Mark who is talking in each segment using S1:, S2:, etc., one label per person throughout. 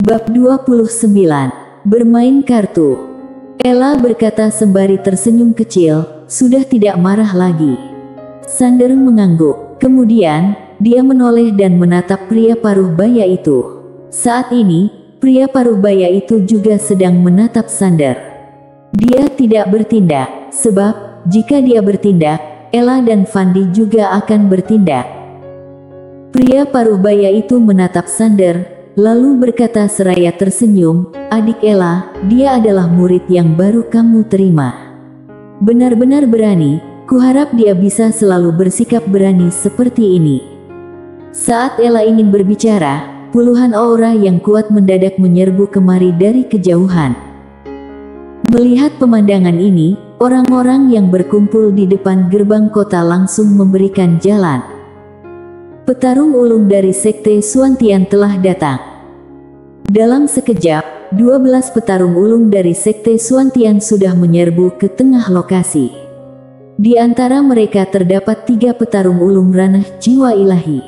S1: Bab 29. Bermain kartu. Ella berkata sembari tersenyum kecil, sudah tidak marah lagi. Sander mengangguk. Kemudian, dia menoleh dan menatap pria paruh baya itu. Saat ini, pria paruh baya itu juga sedang menatap Sander. Dia tidak bertindak, sebab, jika dia bertindak, Ella dan Fandi juga akan bertindak. Pria paruh baya itu menatap Sander, lalu berkata seraya tersenyum, "Adik Ella, dia adalah murid yang baru kamu terima. Benar-benar berani, kuharap dia bisa selalu bersikap berani seperti ini." Saat Ella ingin berbicara, puluhan aura yang kuat mendadak menyerbu kemari dari kejauhan. Melihat pemandangan ini, orang-orang yang berkumpul di depan gerbang kota langsung memberikan jalan. Petarung ulung dari Sekte Suantian telah datang. Dalam sekejap, 12 petarung ulung dari Sekte Suantian sudah menyerbu ke tengah lokasi. Di antara mereka terdapat 3 petarung ulung ranah jiwa ilahi.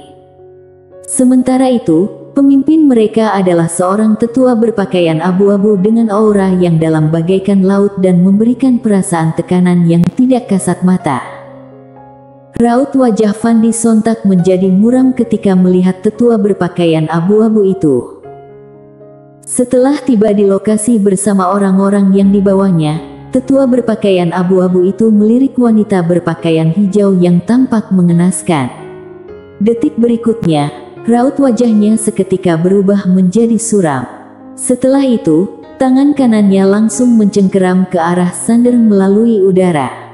S1: Sementara itu, pemimpin mereka adalah seorang tetua berpakaian abu-abu dengan aura yang dalam bagaikan laut dan memberikan perasaan tekanan yang tidak kasat mata. Raut wajah Fandi sontak menjadi muram ketika melihat tetua berpakaian abu-abu itu. Setelah tiba di lokasi bersama orang-orang yang dibawanya, tetua berpakaian abu-abu itu melirik wanita berpakaian hijau yang tampak mengenaskan. Detik berikutnya, raut wajahnya seketika berubah menjadi suram. Setelah itu, tangan kanannya langsung mencengkeram ke arah Sander melalui udara.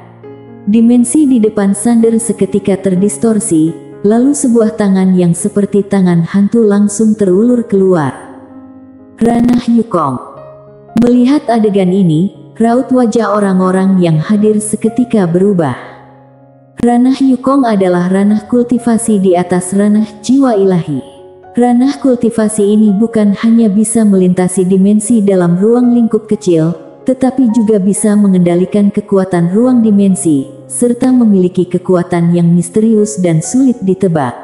S1: Dimensi di depan Sander seketika terdistorsi, lalu sebuah tangan yang seperti tangan hantu langsung terulur keluar. Ranah Yukong. Melihat adegan ini, raut wajah orang-orang yang hadir seketika berubah. Ranah Yukong adalah ranah kultivasi di atas ranah jiwa ilahi. Ranah kultivasi ini bukan hanya bisa melintasi dimensi dalam ruang lingkup kecil, tetapi juga bisa mengendalikan kekuatan ruang dimensi, serta memiliki kekuatan yang misterius dan sulit ditebak.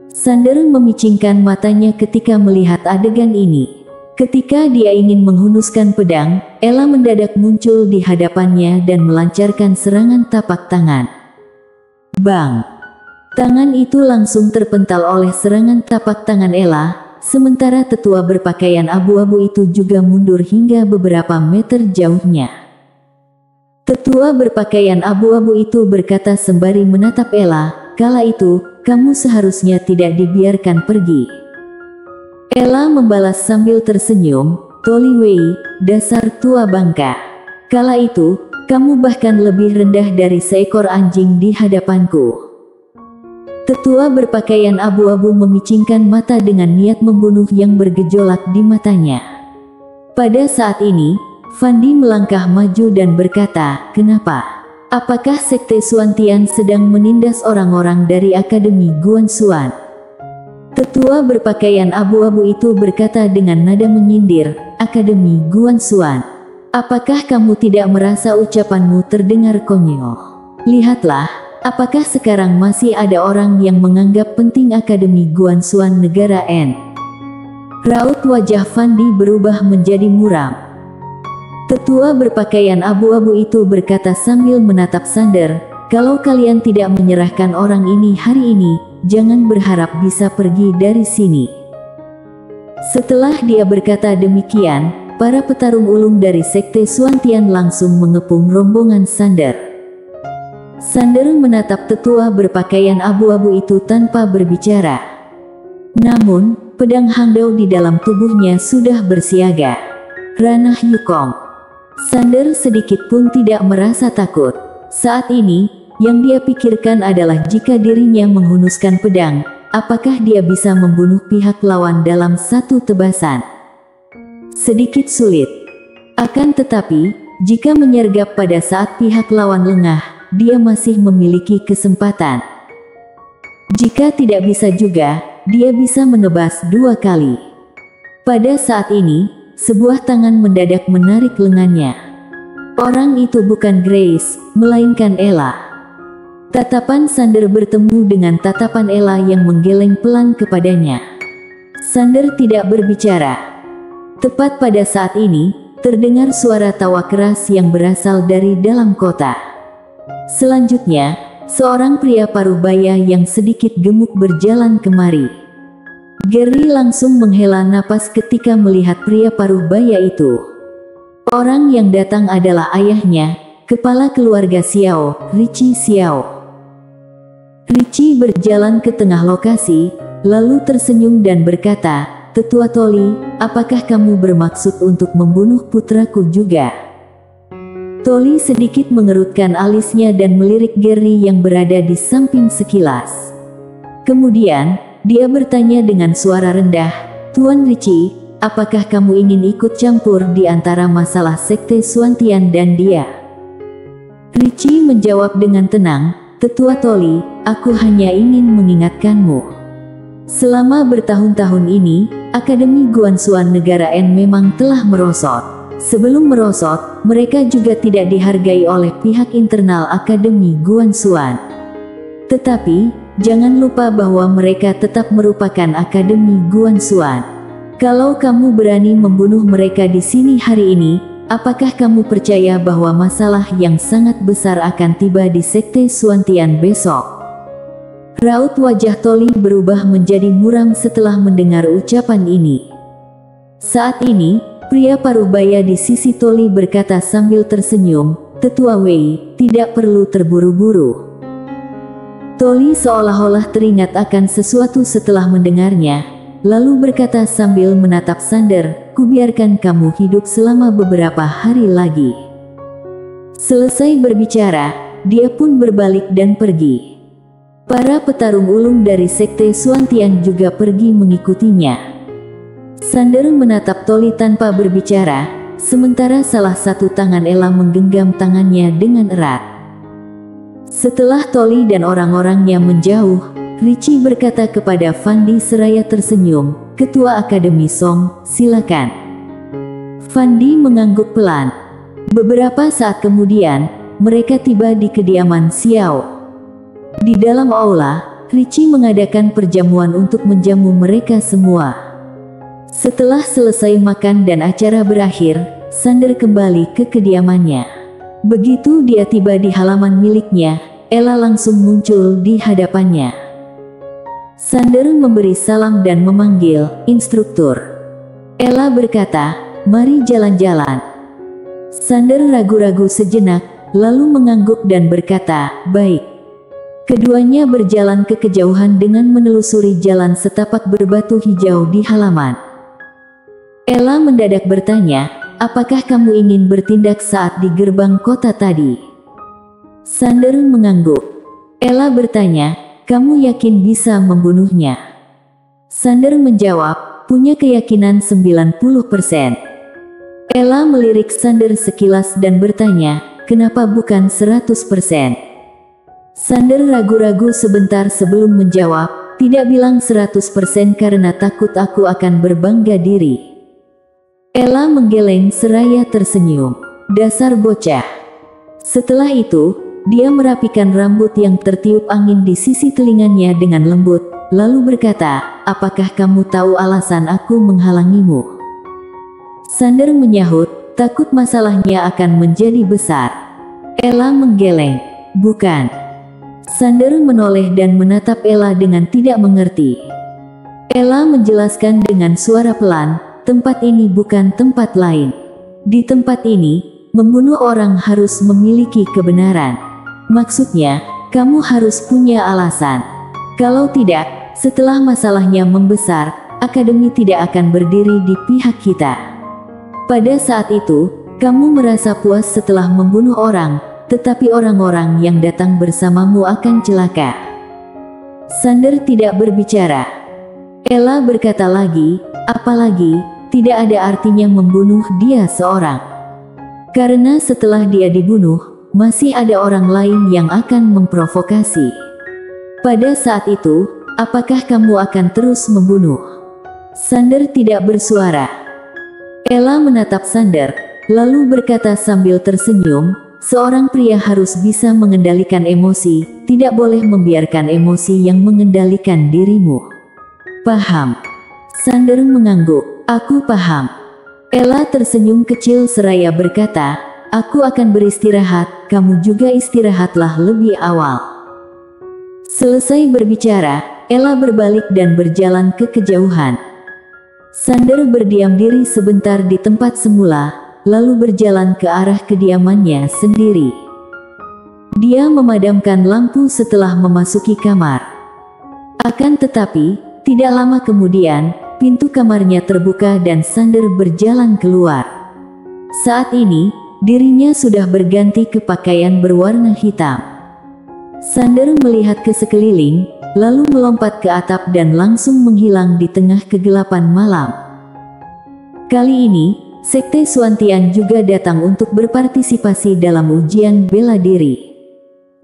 S1: Sander memicingkan matanya ketika melihat adegan ini. Ketika dia ingin menghunuskan pedang, Ella mendadak muncul di hadapannya dan melancarkan serangan tapak tangan. Bang! Tangan itu langsung terpental oleh serangan tapak tangan Ella, sementara tetua berpakaian abu-abu itu juga mundur hingga beberapa meter jauhnya. Tetua berpakaian abu-abu itu berkata sembari menatap Ella, "Kala itu, kamu seharusnya tidak dibiarkan pergi." Ella membalas sambil tersenyum, "Toli Wei, dasar tua bangka. Kala itu, kamu bahkan lebih rendah dari seekor anjing di hadapanku." Tetua berpakaian abu-abu memicingkan mata dengan niat membunuh yang bergejolak di matanya. Pada saat ini, Fandi melangkah maju dan berkata, "Kenapa? Apakah Sekte Suantian sedang menindas orang-orang dari Akademi Guan Xuan?" Tetua berpakaian abu-abu itu berkata dengan nada menyindir, "Akademi Guan Xuan. Apakah kamu tidak merasa ucapanmu terdengar konyol? Lihatlah, apakah sekarang masih ada orang yang menganggap penting Akademi Guan Xuan negara N?" Raut wajah Fandi berubah menjadi muram. Tetua berpakaian abu-abu itu berkata sambil menatap Sander, "Kalau kalian tidak menyerahkan orang ini hari ini, jangan berharap bisa pergi dari sini." Setelah dia berkata demikian, para petarung ulung dari Sekte Suantian langsung mengepung rombongan Sander. Sander menatap tetua berpakaian abu-abu itu tanpa berbicara. Namun, pedang Hangdao di dalam tubuhnya sudah bersiaga. Ranah Yukong. Sander sedikit pun tidak merasa takut. Saat ini, yang dia pikirkan adalah jika dirinya menghunuskan pedang, apakah dia bisa membunuh pihak lawan dalam satu tebasan? Sedikit sulit. Akan tetapi, jika menyergap pada saat pihak lawan lengah, dia masih memiliki kesempatan. Jika tidak bisa juga, dia bisa menebas 2 kali. Pada saat ini, sebuah tangan mendadak menarik lengannya. Orang itu bukan Grace, melainkan Ella. Tatapan Sander bertemu dengan tatapan Ella yang menggeleng pelan kepadanya. Sander tidak berbicara. Tepat pada saat ini, terdengar suara tawa keras yang berasal dari dalam kota. Selanjutnya, seorang pria parubaya yang sedikit gemuk berjalan kemari. Gary langsung menghela napas ketika melihat pria parubaya itu. Orang yang datang adalah ayahnya, kepala keluarga Xiao, Richie Xiao. Richie berjalan ke tengah lokasi, lalu tersenyum dan berkata, "Tetua Toli, apakah kamu bermaksud untuk membunuh putraku juga?" Toli sedikit mengerutkan alisnya dan melirik Gary yang berada di samping sekilas. Kemudian, dia bertanya dengan suara rendah, "Tuan Richie, apakah kamu ingin ikut campur di antara masalah Sekte Xuantian dan dia?" Richie menjawab dengan tenang, "Tetua Toli, aku hanya ingin mengingatkanmu. Selama bertahun-tahun ini, Akademi Guanxuan Negara N memang telah merosot. Sebelum merosot, mereka juga tidak dihargai oleh pihak internal Akademi Guanxuan. Tetapi, jangan lupa bahwa mereka tetap merupakan Akademi Guanxuan. Kalau kamu berani membunuh mereka di sini hari ini, apakah kamu percaya bahwa masalah yang sangat besar akan tiba di Sekte Xuantian besok?" Raut wajah Toli berubah menjadi muram setelah mendengar ucapan ini. Saat ini, pria parubaya di sisi Toli berkata sambil tersenyum, "Tetua Wei, tidak perlu terburu-buru." Toli seolah-olah teringat akan sesuatu setelah mendengarnya, lalu berkata sambil menatap Sander, "Kubiarkan kamu hidup selama beberapa hari lagi." Selesai berbicara, dia pun berbalik dan pergi. Para petarung ulung dari Sekte Xuantian juga pergi mengikutinya. Sander menatap Toli tanpa berbicara, sementara salah satu tangan Ella menggenggam tangannya dengan erat. Setelah Toli dan orang-orangnya menjauh, Richie berkata kepada Fandi seraya tersenyum, "Ketua Akademi Song, silakan." Fandi mengangguk pelan. Beberapa saat kemudian, mereka tiba di kediaman Xiao. Di dalam aula, Richie mengadakan perjamuan untuk menjamu mereka semua. Setelah selesai makan dan acara berakhir, Sander kembali ke kediamannya. Begitu dia tiba di halaman miliknya, Ella langsung muncul di hadapannya. Sander memberi salam dan memanggil, "Instruktur." Ella berkata, "Mari jalan-jalan." Sander ragu-ragu sejenak, lalu mengangguk dan berkata, "Baik." Keduanya berjalan ke kejauhan dengan menelusuri jalan setapak berbatu hijau di halaman. Ella mendadak bertanya, "Apakah kamu ingin bertindak saat di gerbang kota tadi?" Sander mengangguk. Ella bertanya, "Kamu yakin bisa membunuhnya?" Sander menjawab, "Punya keyakinan 90%. Ella melirik Sander sekilas dan bertanya, "Kenapa bukan 100%? Sander ragu-ragu sebentar sebelum menjawab, "Tidak bilang 100% karena takut aku akan berbangga diri." Ella menggeleng seraya tersenyum. "Dasar bocah." Setelah itu, dia merapikan rambut yang tertiup angin di sisi telinganya dengan lembut, lalu berkata, "Apakah kamu tahu alasan aku menghalangimu?" Sander menyahut, takut masalahnya akan menjadi besar. Ella menggeleng, "Bukan." Sander menoleh dan menatap Ella dengan tidak mengerti. Ella menjelaskan dengan suara pelan, "Tempat ini bukan tempat lain. Di tempat ini, membunuh orang harus memiliki kebenaran. Maksudnya, kamu harus punya alasan. Kalau tidak, setelah masalahnya membesar, Akademi tidak akan berdiri di pihak kita. Pada saat itu, kamu merasa puas setelah membunuh orang, tetapi orang-orang yang datang bersamamu akan celaka." Sander tidak berbicara. Ella berkata lagi, "Apalagi, tidak ada artinya membunuh dia seorang. Karena setelah dia dibunuh, masih ada orang lain yang akan memprovokasi. Pada saat itu, apakah kamu akan terus membunuh?" Sander tidak bersuara. Ella menatap Sander, lalu berkata sambil tersenyum, "Seorang pria harus bisa mengendalikan emosi, tidak boleh membiarkan emosi yang mengendalikan dirimu." "Paham." Sander mengangguk, "Aku paham." Ella tersenyum kecil seraya berkata, "Aku akan beristirahat, kamu juga istirahatlah lebih awal." Selesai berbicara, Ella berbalik dan berjalan ke kejauhan. Sander berdiam diri sebentar di tempat semula, lalu berjalan ke arah kediamannya sendiri. Dia memadamkan lampu setelah memasuki kamar. Akan tetapi, tidak lama kemudian, pintu kamarnya terbuka dan Sander berjalan keluar. Saat ini, dirinya sudah berganti ke pakaian berwarna hitam. Sander melihat ke sekeliling, lalu melompat ke atap dan langsung menghilang di tengah kegelapan malam. Kali ini, Sekte Suantian juga datang untuk berpartisipasi dalam ujian bela diri.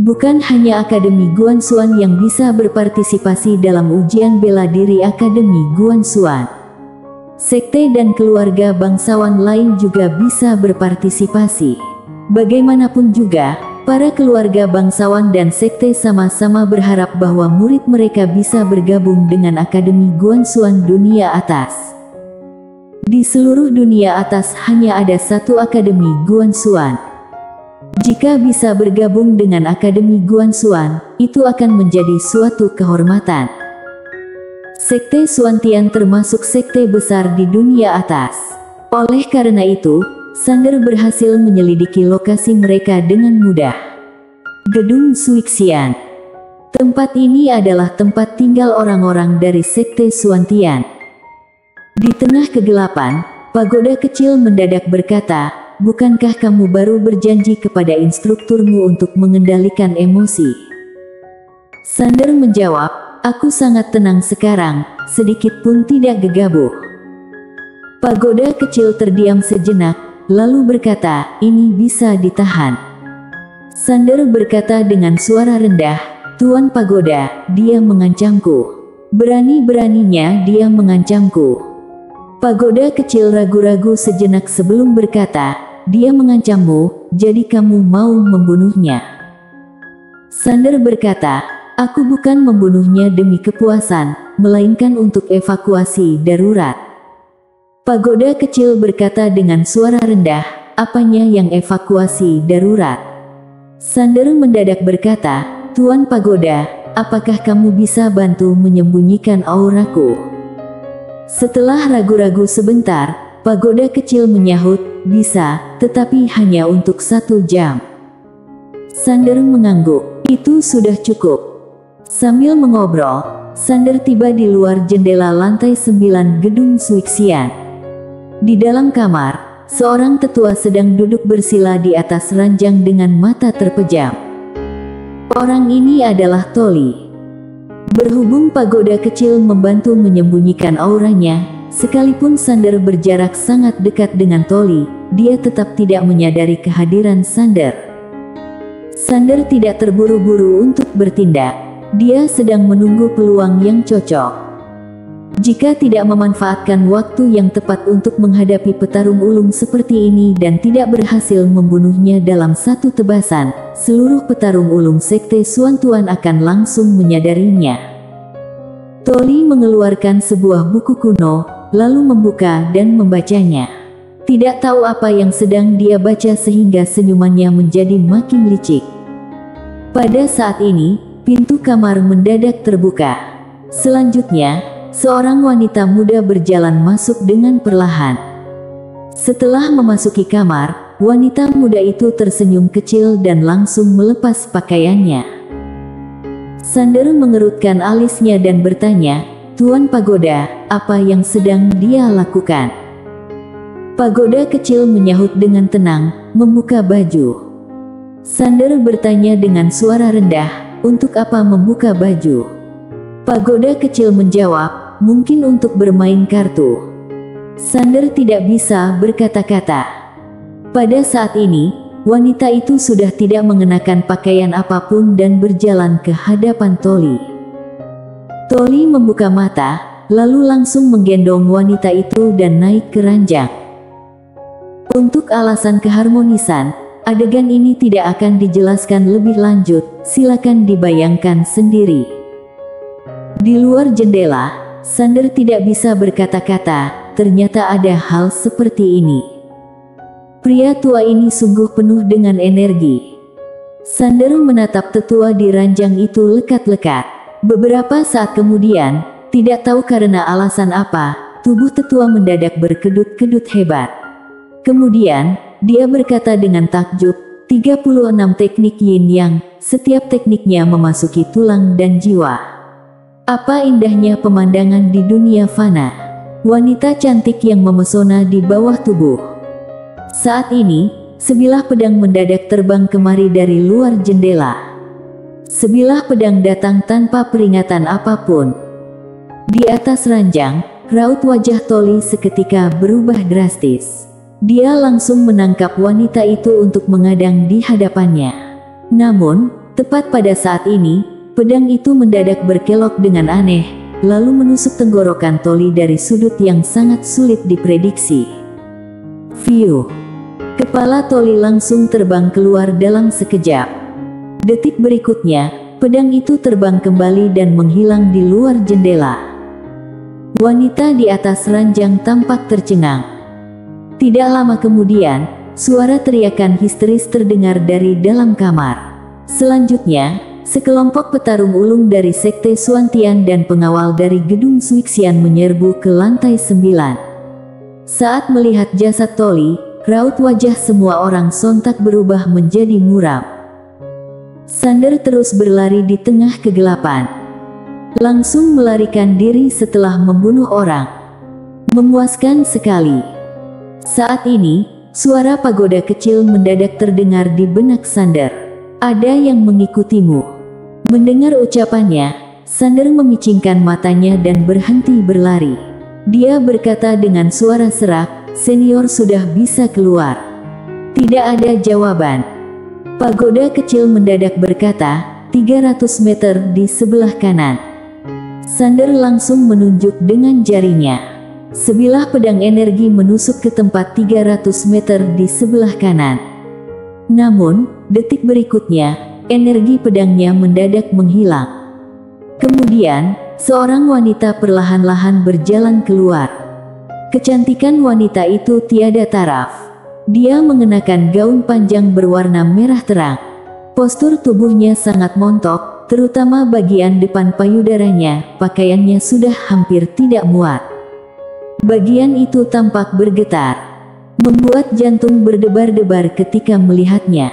S1: Bukan hanya Akademi Guanxuan yang bisa berpartisipasi dalam ujian bela diri Akademi Guanxuan. Sekte dan keluarga bangsawan lain juga bisa berpartisipasi. Bagaimanapun juga, para keluarga bangsawan dan sekte sama-sama berharap bahwa murid mereka bisa bergabung dengan Akademi Guanxuan dunia atas. Di seluruh dunia atas hanya ada satu Akademi Guanxuan. Jika bisa bergabung dengan Akademi Guanxuan, itu akan menjadi suatu kehormatan. Sekte Suantian termasuk sekte besar di dunia atas. Oleh karena itu, Sander berhasil menyelidiki lokasi mereka dengan mudah. Gedung Suixian. Tempat ini adalah tempat tinggal orang-orang dari Sekte Suantian. Di tengah kegelapan, pagoda kecil mendadak berkata, "Bukankah kamu baru berjanji kepada instrukturmu untuk mengendalikan emosi?" Sander menjawab, "Aku sangat tenang sekarang, sedikit pun tidak gegabah." Pagoda kecil terdiam sejenak, lalu berkata, "Ini bisa ditahan." Sander berkata dengan suara rendah, "Tuan Pagoda, dia mengancamku. Berani-beraninya dia mengancamku." Pagoda kecil ragu-ragu sejenak sebelum berkata, "Dia mengancammu, jadi kamu mau membunuhnya?" Sander berkata, "Aku bukan membunuhnya demi kepuasan, melainkan untuk evakuasi darurat." Pagoda kecil berkata dengan suara rendah, "Apanya yang evakuasi darurat?" Sander mendadak berkata, "Tuan Pagoda, apakah kamu bisa bantu menyembunyikan auraku?" Setelah ragu-ragu sebentar, pagoda kecil menyahut, "Bisa, tetapi hanya untuk 1 jam." Sander mengangguk, "Itu sudah cukup." Sambil mengobrol, Sander tiba di luar jendela lantai 9 gedung Suixian. Di dalam kamar, seorang tetua sedang duduk bersila di atas ranjang dengan mata terpejam. Orang ini adalah Toli. Berhubung pagoda kecil membantu menyembunyikan auranya, sekalipun Sander berjarak sangat dekat dengan Toli, dia tetap tidak menyadari kehadiran Sander. Sander tidak terburu-buru untuk bertindak. Dia sedang menunggu peluang yang cocok. Jika tidak memanfaatkan waktu yang tepat untuk menghadapi petarung ulung seperti ini dan tidak berhasil membunuhnya dalam satu tebasan, seluruh petarung ulung Sekte Suantuan akan langsung menyadarinya. Toli mengeluarkan sebuah buku kuno, lalu membuka dan membacanya. Tidak tahu apa yang sedang dia baca sehingga senyumannya menjadi makin licik. Pada saat ini, pintu kamar mendadak terbuka. Selanjutnya, seorang wanita muda berjalan masuk dengan perlahan. Setelah memasuki kamar, wanita muda itu tersenyum kecil dan langsung melepas pakaiannya. Sander mengerutkan alisnya dan bertanya, "Tuan Pagoda, apa yang sedang dia lakukan?" Pagoda kecil menyahut dengan tenang, "Membuka baju." Sander bertanya dengan suara rendah, "Untuk apa membuka baju?" Pagoda kecil menjawab, "Mungkin untuk bermain kartu." Sander tidak bisa berkata-kata. Pada saat ini, wanita itu sudah tidak mengenakan pakaian apapun dan berjalan ke hadapan Toli. Toli membuka mata, lalu langsung menggendong wanita itu dan naik ke ranjang. Untuk alasan keharmonisan, adegan ini tidak akan dijelaskan lebih lanjut, silakan dibayangkan sendiri. Di luar jendela, Sander tidak bisa berkata-kata, ternyata ada hal seperti ini. Pria tua ini sungguh penuh dengan energi. Sander menatap tetua di ranjang itu lekat-lekat. Beberapa saat kemudian, tidak tahu karena alasan apa, tubuh tetua mendadak berkedut-kedut hebat. Kemudian, dia berkata dengan takjub, 36 teknik yin yang, setiap tekniknya memasuki tulang dan jiwa. Apa indahnya pemandangan di dunia fana. Wanita cantik yang memesona di bawah tubuh. Saat ini, sebilah pedang mendadak terbang kemari dari luar jendela. Sebilah pedang datang tanpa peringatan apapun. Di atas ranjang, raut wajah Toli seketika berubah drastis. Dia langsung menangkap wanita itu untuk mengadang di hadapannya. Namun, tepat pada saat ini, pedang itu mendadak berkelok dengan aneh, lalu menusuk tenggorokan Toli dari sudut yang sangat sulit diprediksi. Fiu! Kepala Toli langsung terbang keluar dalam sekejap. Detik berikutnya, pedang itu terbang kembali dan menghilang di luar jendela. Wanita di atas ranjang tampak tercengang. Tidak lama kemudian, suara teriakan histeris terdengar dari dalam kamar. Selanjutnya, sekelompok petarung ulung dari Sekte Suantian dan pengawal dari gedung Suixian menyerbu ke lantai 9. Saat melihat jasad Toli, raut wajah semua orang sontak berubah menjadi muram. Sander terus berlari di tengah kegelapan. Langsung melarikan diri setelah membunuh orang. Memuaskan sekali. Saat ini, suara pagoda kecil mendadak terdengar di benak Sander. Ada yang mengikutimu. Mendengar ucapannya, Sander memicingkan matanya dan berhenti berlari. Dia berkata dengan suara serak, "Senior sudah bisa keluar." Tidak ada jawaban. Pagoda kecil mendadak berkata, 300 meter di sebelah kanan. Sander langsung menunjuk dengan jarinya. Sebilah pedang energi menusuk ke tempat 300 meter di sebelah kanan. Namun, detik berikutnya, energi pedangnya mendadak menghilang. Kemudian, seorang wanita perlahan-lahan berjalan keluar. Kecantikan wanita itu tiada taraf. Dia mengenakan gaun panjang berwarna merah terang. Postur tubuhnya sangat montok, terutama bagian depan payudaranya, pakaiannya sudah hampir tidak muat. Bagian itu tampak bergetar, membuat jantung berdebar-debar ketika melihatnya.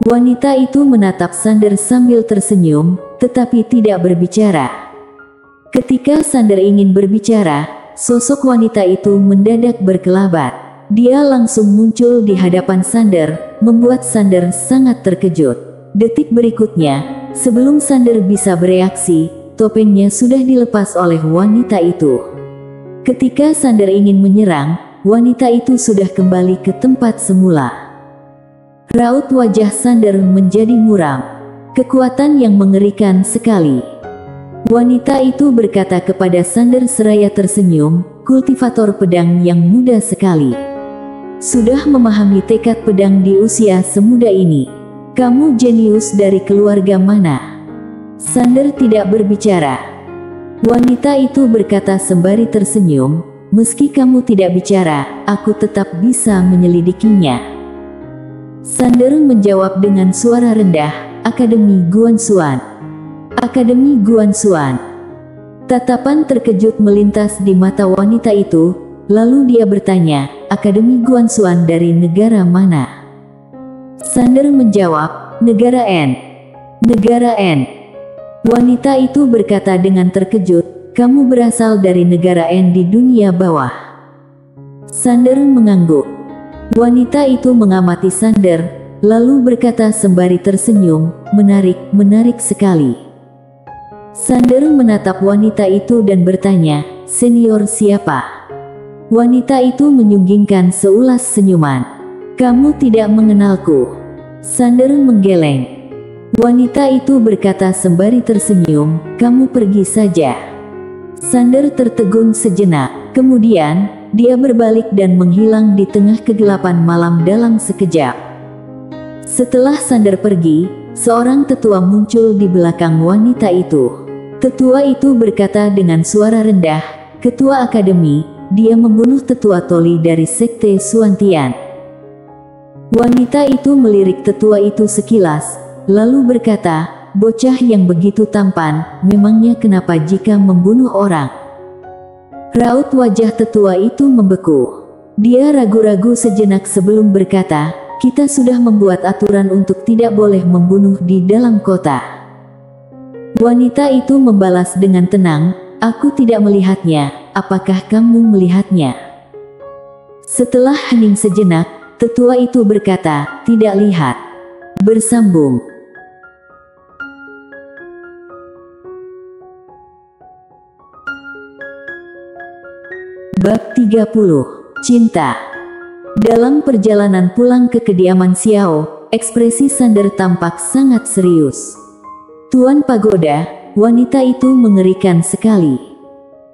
S1: Wanita itu menatap Sander sambil tersenyum, tetapi tidak berbicara. Ketika Sander ingin berbicara, sosok wanita itu mendadak berkelabat. Dia langsung muncul di hadapan Sander, membuat Sander sangat terkejut. Detik berikutnya, sebelum Sander bisa bereaksi, topengnya sudah dilepas oleh wanita itu. Ketika Sander ingin menyerang, wanita itu sudah kembali ke tempat semula. Raut wajah Sander menjadi muram. Kekuatan yang mengerikan sekali. Wanita itu berkata kepada Sander seraya tersenyum, "Kultivator pedang yang muda sekali. Sudah memahami tekad pedang di usia semuda ini. Kamu jenius dari keluarga mana?" Sander tidak berbicara. Wanita itu berkata sembari tersenyum, "Meski kamu tidak bicara, aku tetap bisa menyelidikinya." Sander menjawab dengan suara rendah, "Akademi Guanxuan." Akademi Guanxuan. Tatapan terkejut melintas di mata wanita itu, lalu dia bertanya, "Akademi Guanxuan dari negara mana?" Sander menjawab, "Negara N." "Negara N." Wanita itu berkata dengan terkejut, "Kamu berasal dari negara N di dunia bawah." Sander mengangguk. Wanita itu mengamati Sander, lalu berkata sembari tersenyum, menarik sekali." Sander menatap wanita itu dan bertanya, "Senior siapa?" Wanita itu menyunggingkan seulas senyuman. "Kamu tidak mengenalku." Sander menggeleng. Wanita itu berkata sembari tersenyum, "Kamu pergi saja." Sander tertegun sejenak, kemudian, dia berbalik dan menghilang di tengah kegelapan malam dalam sekejap. Setelah Sander pergi, seorang tetua muncul di belakang wanita itu. Tetua itu berkata dengan suara rendah, "Ketua Akademi, dia membunuh tetua Toli dari sekte Suantian. Wanita itu melirik tetua itu sekilas, lalu berkata, "Bocah yang begitu tampan, memangnya kenapa jika membunuh orang?" Raut wajah tetua itu membeku. Dia ragu-ragu sejenak sebelum berkata, "Kita sudah membuat aturan untuk tidak boleh membunuh di dalam kota." Wanita itu membalas dengan tenang, "Aku tidak melihatnya, apakah kamu melihatnya?" Setelah hening sejenak, tetua itu berkata, "Tidak lihat." Bersambung. Bab 30. Cinta. Dalam perjalanan pulang ke kediaman Xiao, ekspresi Sander tampak sangat serius. "Tuan Pagoda," wanita itu mengerikan sekali.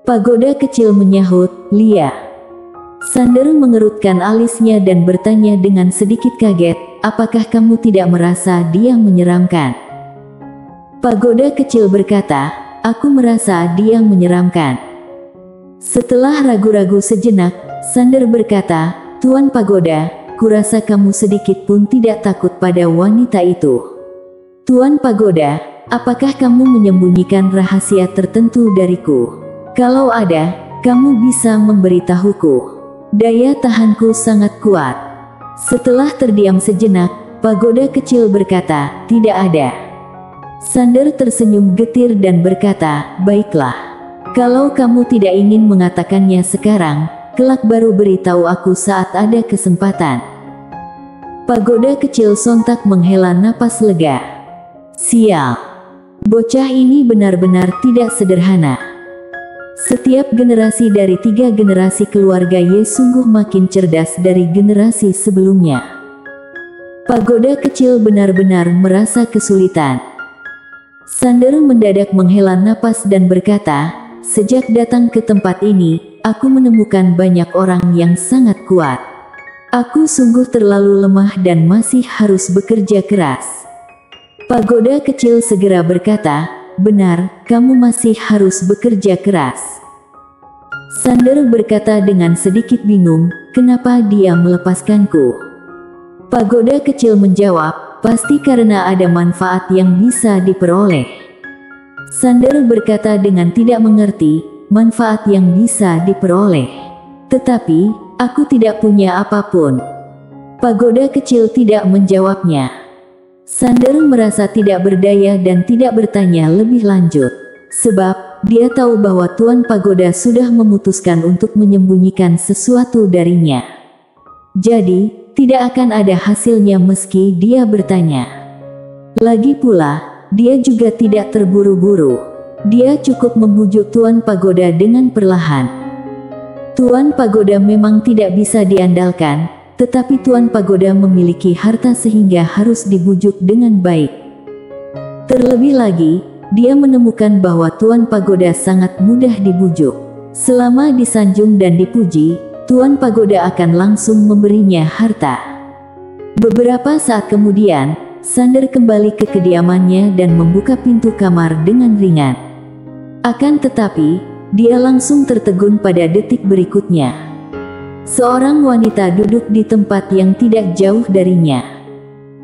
S1: Pagoda kecil menyahut, "Lia." Sander mengerutkan alisnya dan bertanya dengan sedikit kaget, "Apakah kamu tidak merasa dia menyeramkan?" Pagoda kecil berkata, "Aku merasa dia menyeramkan." Setelah ragu-ragu sejenak, Sander berkata, "Tuan Pagoda, kurasa kamu sedikit pun tidak takut pada wanita itu." "Tuan Pagoda, apakah kamu menyembunyikan rahasia tertentu dariku? Kalau ada, kamu bisa memberitahuku. Daya tahanku sangat kuat." Setelah terdiam sejenak, Pagoda kecil berkata, "Tidak ada." Sander tersenyum getir dan berkata, "Baiklah. Kalau kamu tidak ingin mengatakannya sekarang, kelak baru beritahu aku saat ada kesempatan." Pagoda kecil sontak menghela napas lega. Sial. Bocah ini benar-benar tidak sederhana. Setiap generasi dari 3 generasi keluarga Ye sungguh makin cerdas dari generasi sebelumnya. Pagoda kecil benar-benar merasa kesulitan. Sander mendadak menghela napas dan berkata, "Sejak datang ke tempat ini, aku menemukan banyak orang yang sangat kuat. Aku sungguh terlalu lemah dan masih harus bekerja keras." Pagoda kecil segera berkata, "Benar, kamu masih harus bekerja keras." Sander berkata dengan sedikit bingung, "Kenapa dia melepaskanku?" Pagoda kecil menjawab, "Pasti karena ada manfaat yang bisa diperoleh." Sander berkata dengan tidak mengerti, "Manfaat yang bisa diperoleh? Tetapi, aku tidak punya apapun." Pagoda kecil tidak menjawabnya. Sander merasa tidak berdaya dan tidak bertanya lebih lanjut. Sebab, dia tahu bahwa Tuan Pagoda sudah memutuskan untuk menyembunyikan sesuatu darinya. Jadi, tidak akan ada hasilnya meski dia bertanya. Lagi pula, dia juga tidak terburu-buru. Dia cukup membujuk Tuan Pagoda dengan perlahan. Tuan Pagoda memang tidak bisa diandalkan, tetapi Tuan Pagoda memiliki harta sehingga harus dibujuk dengan baik. Terlebih lagi, dia menemukan bahwa Tuan Pagoda sangat mudah dibujuk. Selama disanjung dan dipuji, Tuan Pagoda akan langsung memberinya harta. Beberapa saat kemudian, Sander kembali ke kediamannya dan membuka pintu kamar dengan ringan. Akan tetapi, dia langsung tertegun pada detik berikutnya. Seorang wanita duduk di tempat yang tidak jauh darinya.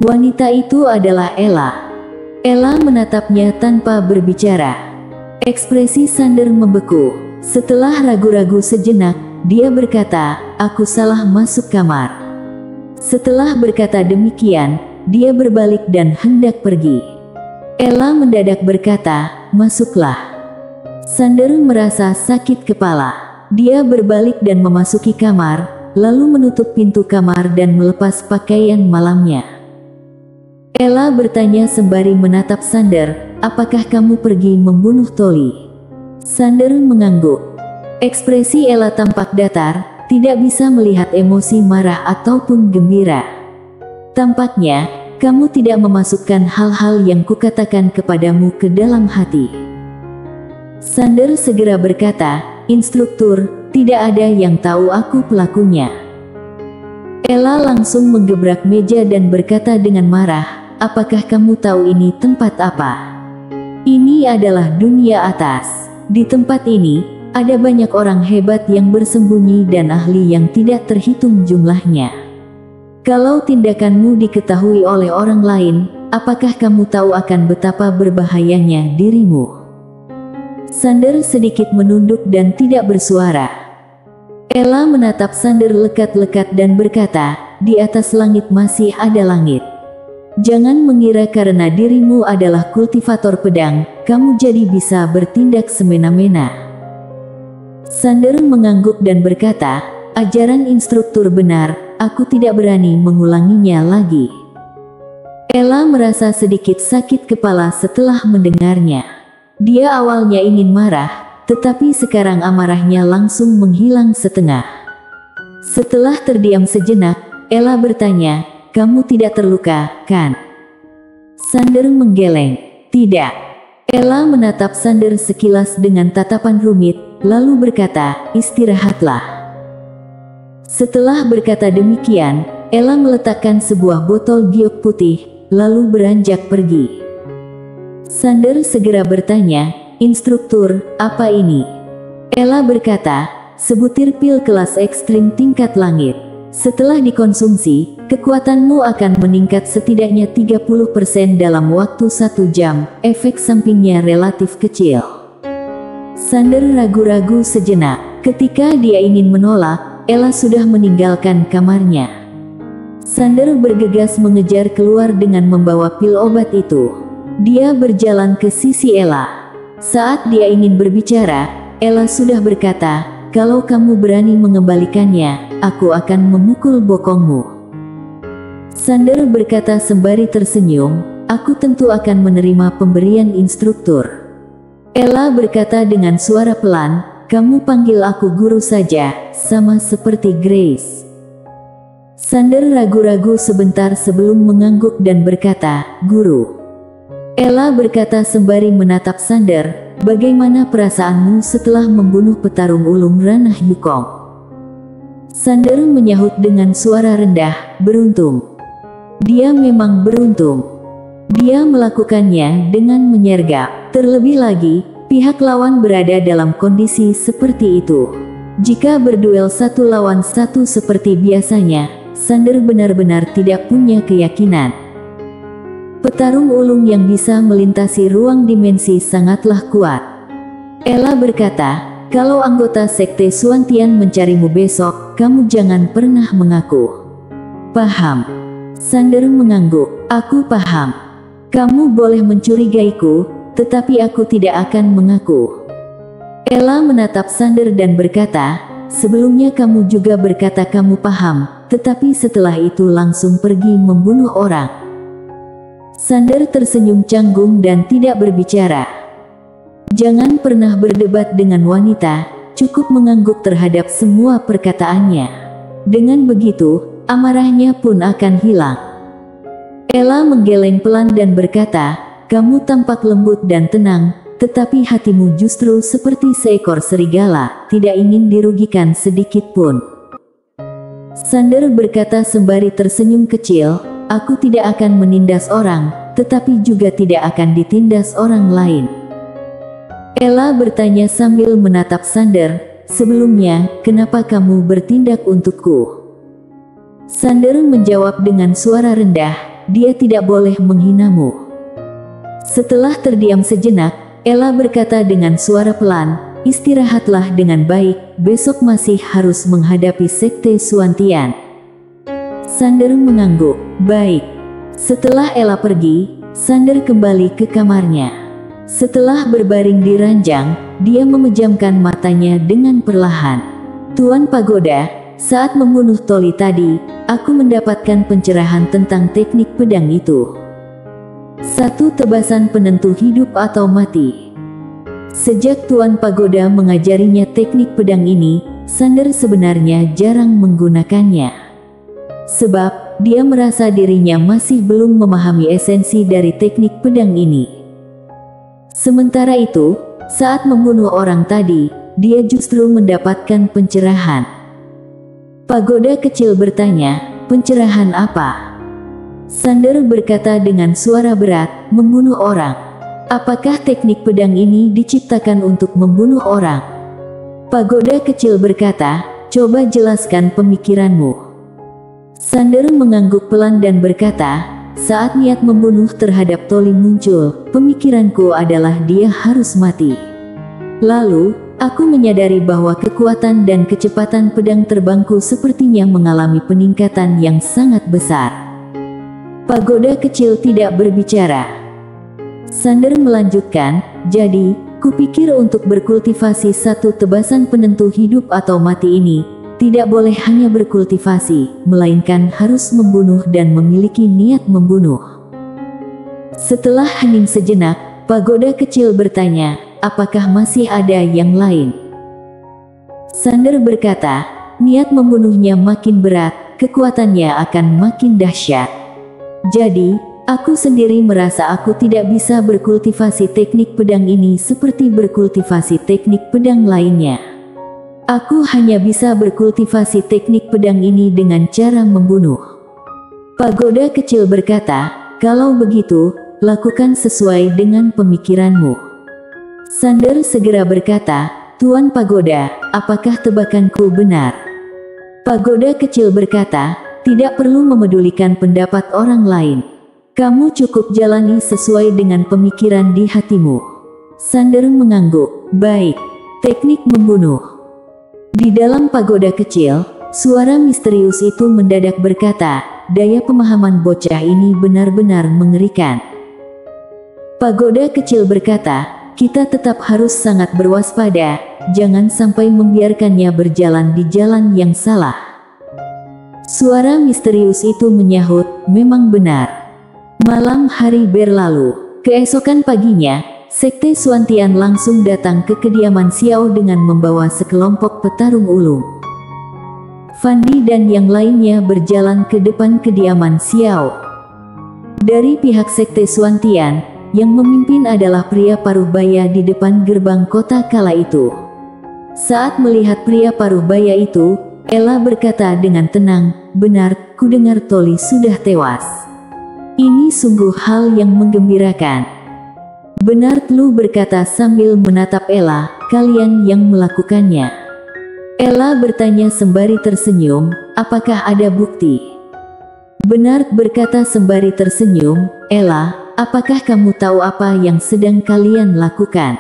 S1: Wanita itu adalah Ella. Ella menatapnya tanpa berbicara. Ekspresi Sander membeku. Setelah ragu-ragu sejenak, dia berkata, "Aku salah masuk kamar." Setelah berkata demikian, dia berbalik dan hendak pergi. Ella mendadak berkata, "Masuklah." Sander merasa sakit kepala. Dia berbalik dan memasuki kamar, lalu menutup pintu kamar dan melepas pakaian malamnya. Ella bertanya sembari menatap Sander, "Apakah kamu pergi membunuh Toli?" Sander mengangguk. Ekspresi Ella tampak datar, tidak bisa melihat emosi marah ataupun gembira. "Tampaknya, kamu tidak memasukkan hal-hal yang kukatakan kepadamu ke dalam hati." Sander segera berkata, "Instruktur, tidak ada yang tahu aku pelakunya." Ella langsung menggebrak meja dan berkata dengan marah, "Apakah kamu tahu ini tempat apa? Ini adalah dunia atas. Di tempat ini, Ada banyak orang hebat yang bersembunyi dan ahli yang tidak terhitung jumlahnya. Kalau tindakanmu diketahui oleh orang lain, apakah kamu tahu akan betapa berbahayanya dirimu? Sander sedikit menunduk dan tidak bersuara. Ella menatap Sander lekat-lekat dan berkata, "Di atas langit masih ada langit. Jangan mengira karena dirimu adalah kultivator pedang, kamu jadi bisa bertindak semena-mena." Sander mengangguk dan berkata, "Ajaran instruktur benar, aku tidak berani mengulanginya lagi." Ella merasa sedikit sakit kepala setelah mendengarnya. Dia awalnya ingin marah, tetapi sekarang amarahnya langsung menghilang setengah. Setelah terdiam sejenak, Ella bertanya, "Kamu tidak terluka, kan?" Sander menggeleng. "Tidak." Ella menatap Sander sekilas dengan tatapan rumit, lalu berkata, "Istirahatlah." Setelah berkata demikian, Ella meletakkan sebuah botol giok putih, lalu beranjak pergi. Sander segera bertanya, "Instruktur, apa ini?" Ella berkata, "Sebutir pil kelas ekstrim tingkat langit. Setelah dikonsumsi, kekuatanmu akan meningkat setidaknya 30% dalam waktu 1 jam, efek sampingnya relatif kecil." Sander ragu-ragu sejenak. Ketika dia ingin menolak, Ella sudah meninggalkan kamarnya. Sander bergegas mengejar keluar dengan membawa pil obat itu. Dia berjalan ke sisi Ella. Saat dia ingin berbicara, Ella sudah berkata, "Kalau kamu berani mengembalikannya, aku akan memukul bokongmu." Sander berkata sembari tersenyum, "Aku tentu akan menerima pemberian instruktur." Ella berkata dengan suara pelan, "Kamu panggil aku guru saja, sama seperti Grace." Sander ragu-ragu sebentar sebelum mengangguk dan berkata, "Guru." Ella berkata sembari menatap Sander, "Bagaimana perasaanmu setelah membunuh petarung ulung Ranah Yukong?" Sander menyahut dengan suara rendah, "Beruntung." Dia memang beruntung. Dia melakukannya dengan menyergap. Terlebih lagi, pihak lawan berada dalam kondisi seperti itu. Jika berduel 1 lawan 1 seperti biasanya, Sander benar-benar tidak punya keyakinan. Petarung ulung yang bisa melintasi ruang dimensi sangatlah kuat. Ella berkata, "Kalau anggota Sekte Suantian mencarimu besok, kamu jangan pernah mengaku." "Paham." Sander mengangguk, "Aku paham. Kamu boleh mencurigaiku, tetapi aku tidak akan mengaku." Ella menatap Sander dan berkata, "Sebelumnya kamu juga berkata kamu paham, tetapi setelah itu langsung pergi membunuh orang." Sander tersenyum canggung dan tidak berbicara. Jangan pernah berdebat dengan wanita, cukup mengangguk terhadap semua perkataannya. Dengan begitu, amarahnya pun akan hilang. Ella menggeleng pelan dan berkata, "Kamu tampak lembut dan tenang, tetapi hatimu justru seperti seekor serigala, tidak ingin dirugikan sedikit pun." Sander berkata sembari tersenyum kecil, "Aku tidak akan menindas orang, tetapi juga tidak akan ditindas orang lain." Ella bertanya sambil menatap Sander, "Sebelumnya, kenapa kamu bertindak untukku?" Sander menjawab dengan suara rendah, "Dia tidak boleh menghinamu." Setelah terdiam sejenak, Ella berkata dengan suara pelan, "Istirahatlah dengan baik, besok masih harus menghadapi Sekte Suantian." Sander mengangguk, "Baik." Setelah Ella pergi, Sander kembali ke kamarnya. Setelah berbaring di ranjang, dia memejamkan matanya dengan perlahan. "Tuan Pagoda, saat membunuh Toli tadi, aku mendapatkan pencerahan tentang teknik pedang itu. Satu tebasan penentu hidup atau mati. Sejak Tuan Pagoda mengajarinya teknik pedang ini, Sander sebenarnya jarang menggunakannya. Sebab, dia merasa dirinya masih belum memahami esensi dari teknik pedang ini. Sementara itu, saat membunuh orang tadi, dia justru mendapatkan pencerahan." Pagoda kecil bertanya, "Pencerahan apa?" Sander berkata dengan suara berat, "Membunuh orang. Apakah teknik pedang ini diciptakan untuk membunuh orang?" Pagoda kecil berkata, coba jelaskan pemikiranmu. Sander mengangguk pelan dan berkata, saat niat membunuh terhadap Toli muncul, pemikiranku adalah dia harus mati. Lalu, aku menyadari bahwa kekuatan dan kecepatan pedang terbangku sepertinya mengalami peningkatan yang sangat besar. Pagoda kecil tidak berbicara. Sander melanjutkan, jadi, kupikir untuk berkultivasi satu tebasan penentu hidup atau mati ini, tidak boleh hanya berkultivasi, melainkan harus membunuh dan memiliki niat membunuh. Setelah hening sejenak, pagoda kecil bertanya, apakah masih ada yang lain? Sander berkata, niat membunuhnya makin berat, kekuatannya akan makin dahsyat. Jadi, aku sendiri merasa aku tidak bisa berkultivasi teknik pedang ini seperti berkultivasi teknik pedang lainnya. Aku hanya bisa berkultivasi teknik pedang ini dengan cara membunuh. Pagoda kecil berkata, kalau begitu, lakukan sesuai dengan pemikiranmu. Sander segera berkata, Tuan Pagoda, apakah tebakanku benar? Pagoda kecil berkata, tidak perlu memedulikan pendapat orang lain. Kamu cukup jalani sesuai dengan pemikiran di hatimu. Sander mengangguk, baik, teknik membunuh. Di dalam pagoda kecil, suara misterius itu mendadak berkata, daya pemahaman bocah ini benar-benar mengerikan. Pagoda kecil berkata, kita tetap harus sangat berwaspada, jangan sampai membiarkannya berjalan di jalan yang salah. Suara misterius itu menyahut, memang benar. Malam hari berlalu, keesokan paginya, Sekte Suantian langsung datang ke kediaman Xiao dengan membawa sekelompok petarung ulung. Fandi dan yang lainnya berjalan ke depan kediaman Xiao. Dari pihak Sekte Suantian, yang memimpin adalah pria Parubaya di depan gerbang kota kala itu. Saat melihat pria Parubaya itu, Ella berkata dengan tenang, benar, kudengar Toli sudah tewas. Ini sungguh hal yang menggembirakan. Benar, Lu berkata sambil menatap Ella, kalian yang melakukannya. Ella bertanya sembari tersenyum, apakah ada bukti? Benar berkata sembari tersenyum, Ella, apakah kamu tahu apa yang sedang kalian lakukan?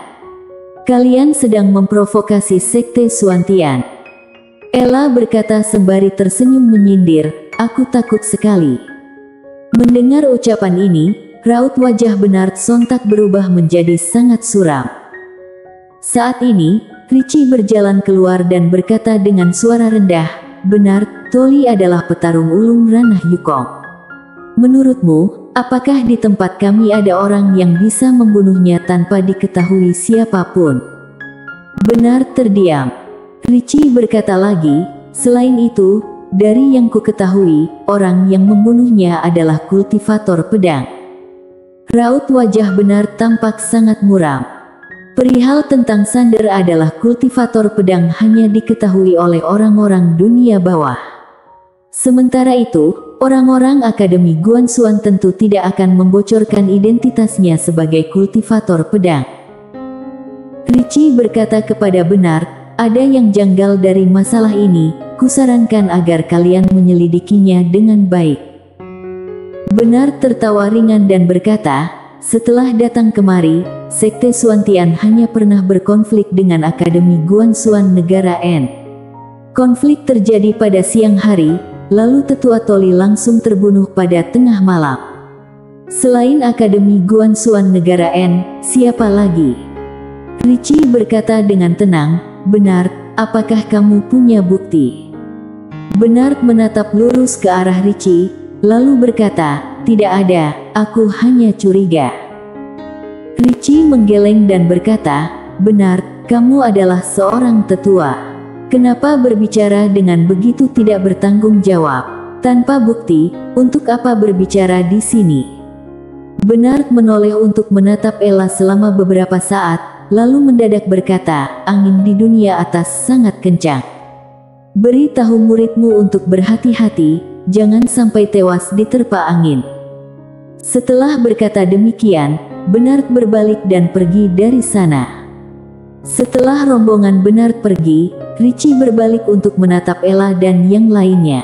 S1: Kalian sedang memprovokasi Sekte Suantian. Ella berkata sembari tersenyum menyindir, aku takut sekali. Mendengar ucapan ini, raut wajah Bernard sontak berubah menjadi sangat suram. Saat ini, Richie berjalan keluar dan berkata dengan suara rendah, Bernard, Toli adalah petarung ulung ranah Yukong. Menurutmu, apakah di tempat kami ada orang yang bisa membunuhnya tanpa diketahui siapapun? Bernard terdiam. Richie berkata lagi, selain itu, dari yang ku ketahui, orang yang membunuhnya adalah kultivator pedang. Raut wajah Bernard tampak sangat muram. Perihal tentang Sander adalah kultivator pedang hanya diketahui oleh orang-orang dunia bawah. Sementara itu, orang-orang Akademi Guanxuan tentu tidak akan membocorkan identitasnya sebagai kultivator pedang. Richie berkata kepada Bernard, ada yang janggal dari masalah ini, kusarankan agar kalian menyelidikinya dengan baik. Bernard tertawa ringan dan berkata, setelah datang kemari, Sekte Suantian hanya pernah berkonflik dengan Akademi Guanxuan Negara N. Konflik terjadi pada siang hari, lalu tetua Toli langsung terbunuh pada tengah malam. Selain Akademi Guanxuan Negara N, siapa lagi? Richie berkata dengan tenang, Bernard, apakah kamu punya bukti? Bernard menatap lurus ke arah Richie, lalu berkata, tidak ada, aku hanya curiga. Richie menggeleng dan berkata, benar, kamu adalah seorang tetua. Kenapa berbicara dengan begitu tidak bertanggung jawab? Tanpa bukti, untuk apa berbicara di sini? Bernard menoleh untuk menatap Ella selama beberapa saat, lalu mendadak berkata, angin di dunia atas sangat kencang. Beritahu muridmu untuk berhati-hati, jangan sampai tewas diterpa angin. Setelah berkata demikian, Bernard berbalik dan pergi dari sana. Setelah rombongan Bernard pergi, Richie berbalik untuk menatap Ella dan yang lainnya.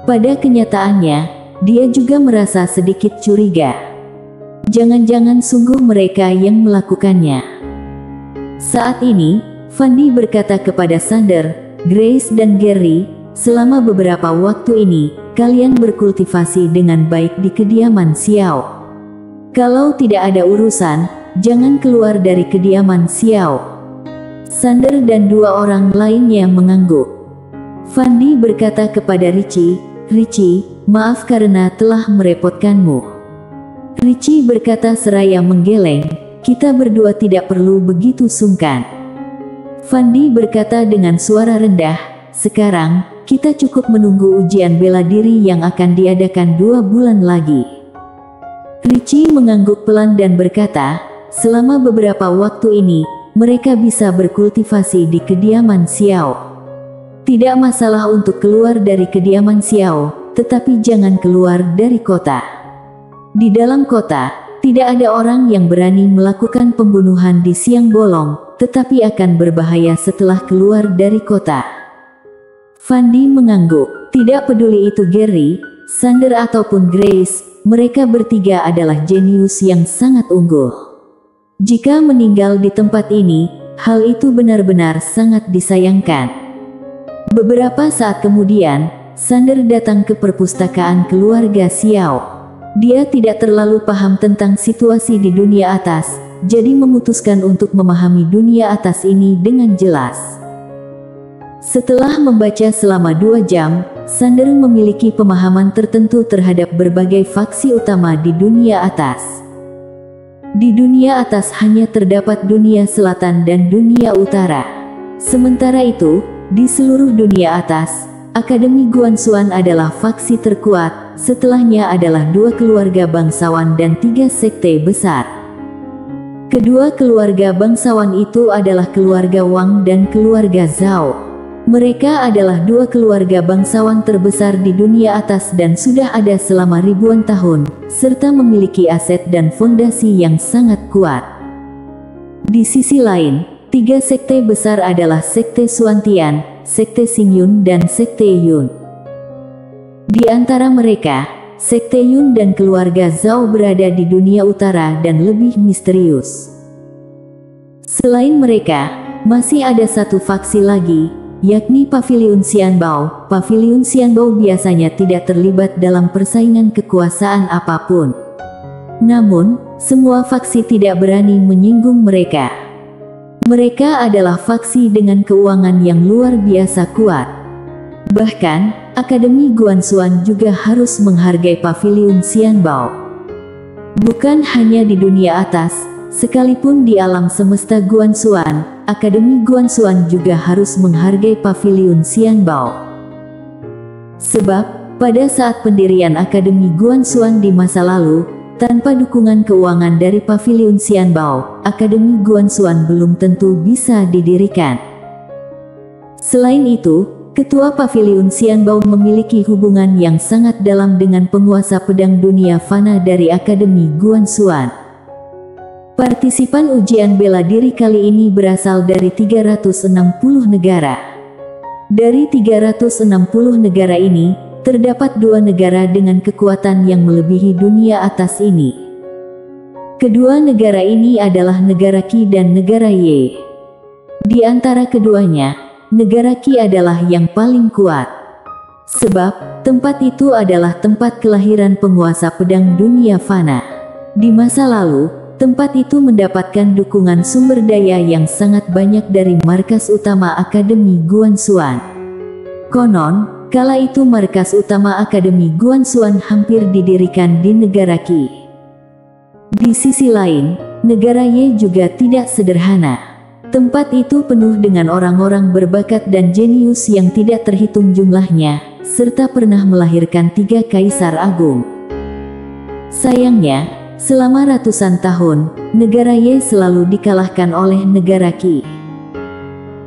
S1: Pada kenyataannya, dia juga merasa sedikit curiga. Jangan-jangan sungguh mereka yang melakukannya. Saat ini, Fandi berkata kepada Sander, Grace dan Gary, selama beberapa waktu ini, kalian berkultivasi dengan baik di kediaman Xiao. Kalau tidak ada urusan, jangan keluar dari kediaman Xiao. Sander dan dua orang lainnya mengangguk. Fandi berkata kepada Richie, Richie, maaf karena telah merepotkanmu. Richie berkata seraya menggeleng, kita berdua tidak perlu begitu sungkan. Fandi berkata dengan suara rendah, sekarang, kita cukup menunggu ujian bela diri yang akan diadakan 2 bulan lagi. Richie mengangguk pelan dan berkata, selama beberapa waktu ini, mereka bisa berkultivasi di kediaman Xiao. Tidak masalah untuk keluar dari kediaman Xiao, tetapi jangan keluar dari kota. Di dalam kota, tidak ada orang yang berani melakukan pembunuhan di siang bolong, tetapi akan berbahaya setelah keluar dari kota. Fandi mengangguk, tidak peduli itu Gary, Sander ataupun Grace, mereka bertiga adalah jenius yang sangat unggul. Jika meninggal di tempat ini, hal itu benar-benar sangat disayangkan. Beberapa saat kemudian, Sander datang ke perpustakaan keluarga Xiao. Dia tidak terlalu paham tentang situasi di dunia atas, jadi memutuskan untuk memahami dunia atas ini dengan jelas. Setelah membaca selama 2 jam, Sander memiliki pemahaman tertentu terhadap berbagai faksi utama di dunia atas. Di dunia atas hanya terdapat dunia selatan dan dunia utara. Sementara itu, di seluruh dunia atas, Akademi Guanxuan adalah faksi terkuat, setelahnya adalah 2 keluarga bangsawan dan 3 sekte besar. Kedua keluarga bangsawan itu adalah keluarga Wang dan keluarga Zhao. Mereka adalah 2 keluarga bangsawan terbesar di dunia atas dan sudah ada selama ribuan tahun, serta memiliki aset dan fondasi yang sangat kuat. Di sisi lain, 3 sekte besar adalah Sekte Xuantian, Sekte Xingyun dan Sekte Yun. Di antara mereka, Sekte Yun dan keluarga Zhao berada di dunia utara dan lebih misterius. Selain mereka, masih ada satu faksi lagi, yakni Paviliun Xianbao. Paviliun Xianbao biasanya tidak terlibat dalam persaingan kekuasaan apapun. Namun, semua faksi tidak berani menyinggung mereka. Mereka adalah faksi dengan keuangan yang luar biasa kuat. Bahkan, Akademi Guanxuan juga harus menghargai Paviliun Xianbao. Bukan hanya di dunia atas, sekalipun di alam semesta Guanxuan, Akademi Guanxuan juga harus menghargai Paviliun Xianbao. Sebab, pada saat pendirian Akademi Guanxuan di masa lalu, tanpa dukungan keuangan dari Paviliun Xianbao, Akademi Guanxuan belum tentu bisa didirikan. Selain itu, Ketua Paviliun Xianbao memiliki hubungan yang sangat dalam dengan penguasa pedang dunia fana dari Akademi Guanxuan. Partisipan ujian bela diri kali ini berasal dari 360 negara. Dari 360 negara ini, terdapat 2 negara dengan kekuatan yang melebihi dunia atas ini. Kedua negara ini adalah negara Qi dan negara Ye. Di antara keduanya, negara Qi adalah yang paling kuat. Sebab, tempat itu adalah tempat kelahiran penguasa pedang dunia fana. Di masa lalu, tempat itu mendapatkan dukungan sumber daya yang sangat banyak dari markas utama Akademi Guanxuan. Konon, kala itu markas utama Akademi Guanxuan hampir didirikan di negara Qi. Di sisi lain, negara Ye juga tidak sederhana. Tempat itu penuh dengan orang-orang berbakat dan jenius yang tidak terhitung jumlahnya, serta pernah melahirkan 3 kaisar agung. Sayangnya, selama ratusan tahun, negara Ye selalu dikalahkan oleh negara Qi.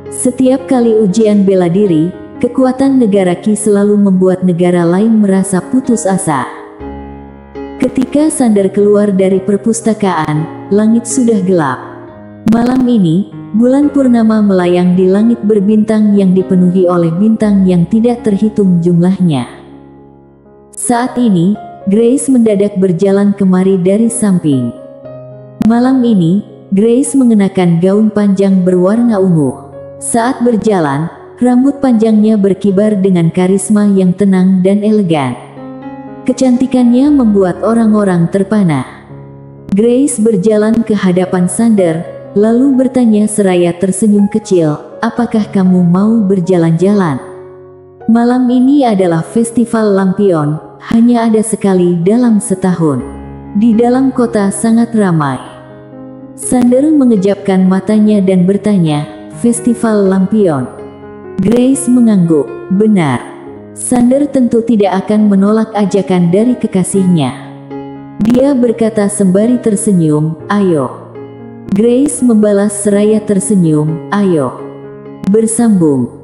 S1: Setiap kali ujian bela diri, kekuatan negara Qi selalu membuat negara lain merasa putus asa. Ketika Sander keluar dari perpustakaan, langit sudah gelap. Malam ini, bulan purnama melayang di langit berbintang yang dipenuhi oleh bintang yang tidak terhitung jumlahnya. Saat ini, Grace mendadak berjalan kemari dari samping. Malam ini, Grace mengenakan gaun panjang berwarna ungu. Saat berjalan, rambut panjangnya berkibar dengan karisma yang tenang dan elegan. Kecantikannya membuat orang-orang terpana. Grace berjalan ke hadapan Xander, lalu bertanya seraya tersenyum kecil, "Apakah kamu mau berjalan-jalan? Malam ini adalah festival lampion, hanya ada sekali dalam setahun. Di dalam kota sangat ramai." Xander mengejapkan matanya dan bertanya, "Festival lampion?" Grace mengangguk, "Benar." Xander tentu tidak akan menolak ajakan dari kekasihnya. Dia berkata sembari tersenyum, "Ayo." Grace membalas seraya tersenyum, "Ayo." Bersambung.